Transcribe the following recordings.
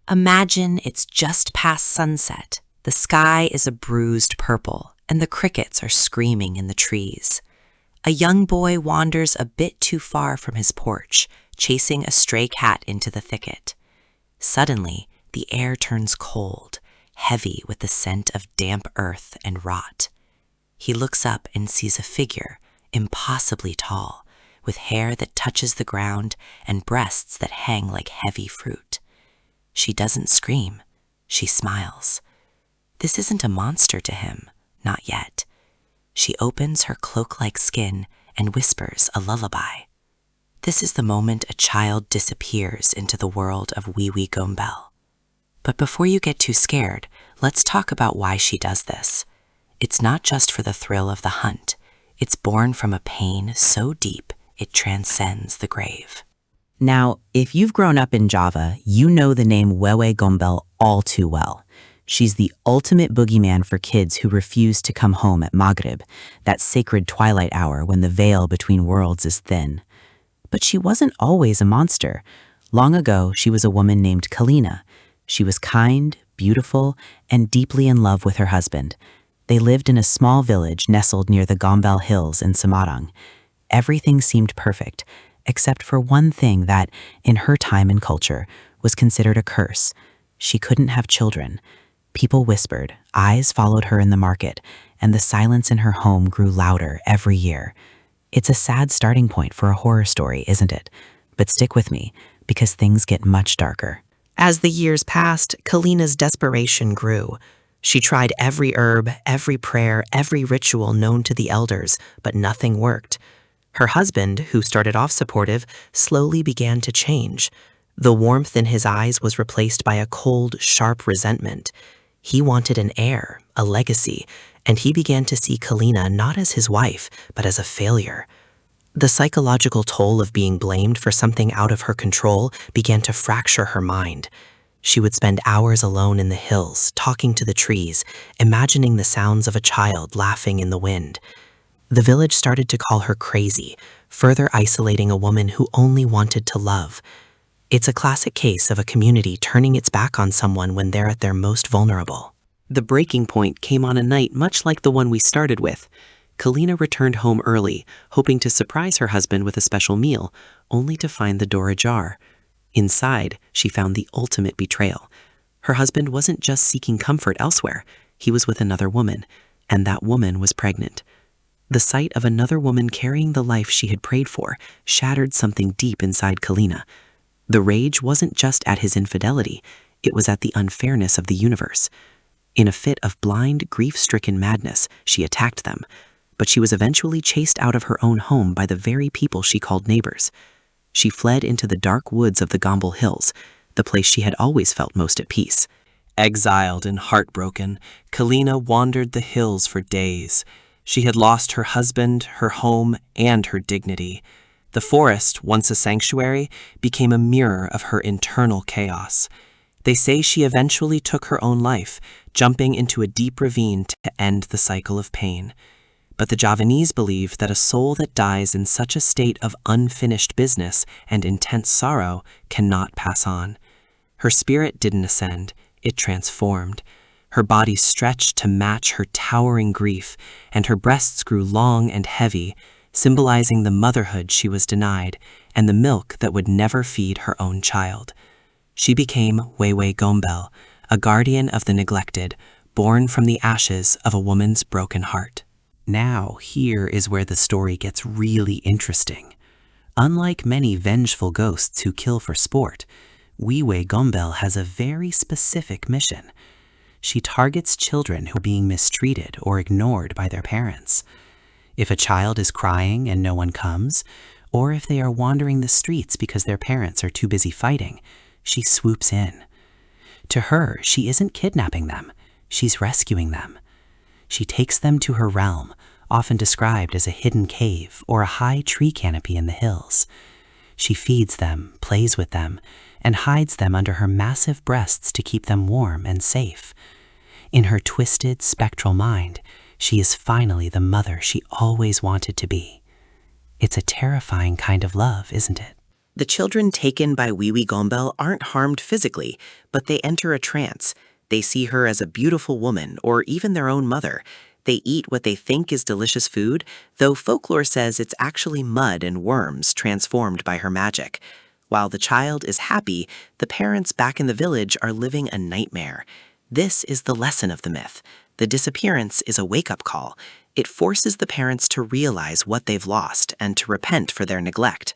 Imagine it's just past sunset. The sky is a bruised purple, and the crickets are screaming in the trees. A young boy wanders a bit too far from his porch, chasing a stray cat into the thicket. Suddenly, the air turns cold, heavy with the scent of damp earth and rot. He looks up and sees a figure, impossibly tall, with hair that touches the ground and breasts that hang like heavy fruit. She doesn't scream. She smiles. This isn't a monster to him, not yet. She opens her cloak-like skin and whispers a lullaby. This is the moment a child disappears into the world of Wewe Gombel. But before you get too scared, let's talk about why she does this. It's not just for the thrill of the hunt. It's born from a pain so deep it transcends the grave. Now, if you've grown up in Java, you know the name Wewe Gombel all too well. She's the ultimate boogeyman for kids who refuse to come home at Maghrib, that sacred twilight hour when the veil between worlds is thin. But she wasn't always a monster. Long ago, she was a woman named Kalina. She was kind, beautiful, and deeply in love with her husband. They lived in a small village nestled near the Gombel Hills in Semarang. Everything seemed perfect, except for one thing that, in her time and culture, was considered a curse. She couldn't have children. People whispered, eyes followed her in the market, and the silence in her home grew louder every year. It's a sad starting point for a horror story, isn't it? But stick with me, because things get much darker. As the years passed, Kalina's desperation grew. She tried every herb, every prayer, every ritual known to the elders, but nothing worked. Her husband, who started off supportive, slowly began to change. The warmth in his eyes was replaced by a cold, sharp resentment. He wanted an heir, a legacy, and he began to see Kalina not as his wife, but as a failure. The psychological toll of being blamed for something out of her control began to fracture her mind. She would spend hours alone in the hills, talking to the trees, imagining the sounds of a child laughing in the wind. The village started to call her crazy, further isolating a woman who only wanted to love. It's a classic case of a community turning its back on someone when they're at their most vulnerable. The breaking point came on a night much like the one we started with. Kalina returned home early, hoping to surprise her husband with a special meal, only to find the door ajar. Inside, she found the ultimate betrayal. Her husband wasn't just seeking comfort elsewhere, he was with another woman, and that woman was pregnant. The sight of another woman carrying the life she had prayed for shattered something deep inside Kalina. The rage wasn't just at his infidelity, it was at the unfairness of the universe. In a fit of blind, grief-stricken madness, she attacked them, but she was eventually chased out of her own home by the very people she called neighbors. She fled into the dark woods of the Gombel Hills, the place she had always felt most at peace. Exiled and heartbroken, Kalina wandered the hills for days. She had lost her husband, her home, and her dignity. The forest, once a sanctuary, became a mirror of her internal chaos. They say she eventually took her own life, jumping into a deep ravine to end the cycle of pain. But the Javanese believe that a soul that dies in such a state of unfinished business and intense sorrow cannot pass on. Her spirit didn't ascend, it transformed. Her body stretched to match her towering grief, and her breasts grew long and heavy, symbolizing the motherhood she was denied and the milk that would never feed her own child. She became Wewe Gombel, a guardian of the neglected, born from the ashes of a woman's broken heart. Now, here is where the story gets really interesting. Unlike many vengeful ghosts who kill for sport, Wewe Gombel has a very specific mission. She targets children who are being mistreated or ignored by their parents. If a child is crying and no one comes, or if they are wandering the streets because their parents are too busy fighting, she swoops in. To her, she isn't kidnapping them, she's rescuing them. She takes them to her realm, often described as a hidden cave or a high tree canopy in the hills. She feeds them, plays with them, and hides them under her massive breasts to keep them warm and safe. In her twisted, spectral mind, she is finally the mother she always wanted to be. It's a terrifying kind of love, isn't it? The children taken by Wewe Gombel aren't harmed physically, but they enter a trance. They see her as a beautiful woman, or even their own mother. They eat what they think is delicious food, though folklore says it's actually mud and worms transformed by her magic. While the child is happy, the parents back in the village are living a nightmare. This is the lesson of the myth. The disappearance is a wake-up call. It forces the parents to realize what they've lost and to repent for their neglect.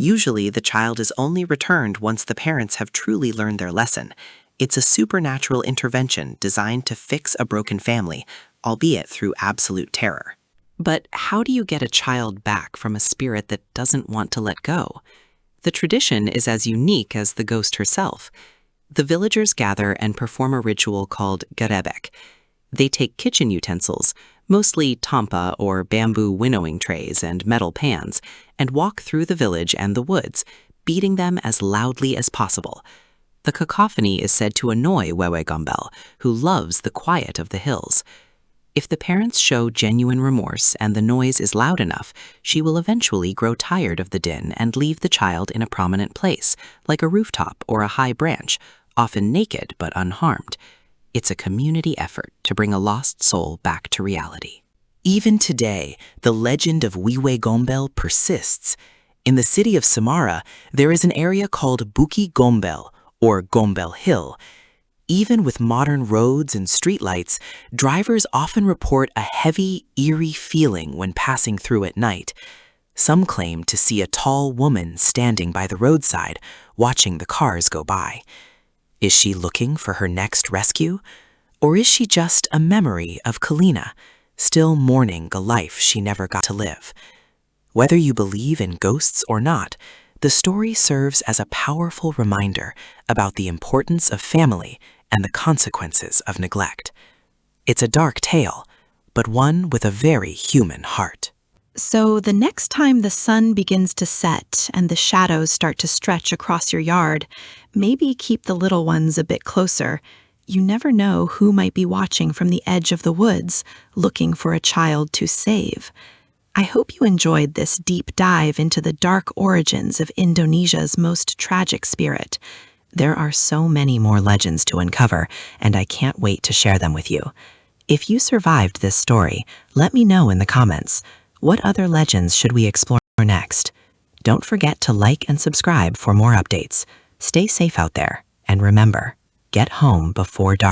Usually, the child is only returned once the parents have truly learned their lesson. It's a supernatural intervention designed to fix a broken family, albeit through absolute terror. But how do you get a child back from a spirit that doesn't want to let go? The tradition is as unique as the ghost herself. The villagers gather and perform a ritual called garebek. They take kitchen utensils, mostly tampa or bamboo winnowing trays and metal pans, and walk through the village and the woods, beating them as loudly as possible. The cacophony is said to annoy Wewe Gombel, who loves the quiet of the hills. If the parents show genuine remorse and the noise is loud enough, she will eventually grow tired of the din and leave the child in a prominent place, like a rooftop or a high branch, often naked but unharmed. It's a community effort to bring a lost soul back to reality. Even today, the legend of Wewe Gombel persists. In the city of Samara, there is an area called Bukit Gombel, or Gombel Hill. Even with modern roads and streetlights, drivers often report a heavy, eerie feeling when passing through at night. Some claim to see a tall woman standing by the roadside, watching the cars go by. Is she looking for her next rescue? Or is she just a memory of Kalina, still mourning a life she never got to live? Whether you believe in ghosts or not, the story serves as a powerful reminder about the importance of family and the consequences of neglect. It's a dark tale, but one with a very human heart. So the next time the sun begins to set and the shadows start to stretch across your yard, maybe keep the little ones a bit closer. You never know who might be watching from the edge of the woods, looking for a child to save. I hope you enjoyed this deep dive into the dark origins of Indonesia's most tragic spirit. There are so many more legends to uncover, and I can't wait to share them with you. If you survived this story, let me know in the comments. What other legends should we explore next? Don't forget to like and subscribe for more updates. Stay safe out there, and remember, get home before dark.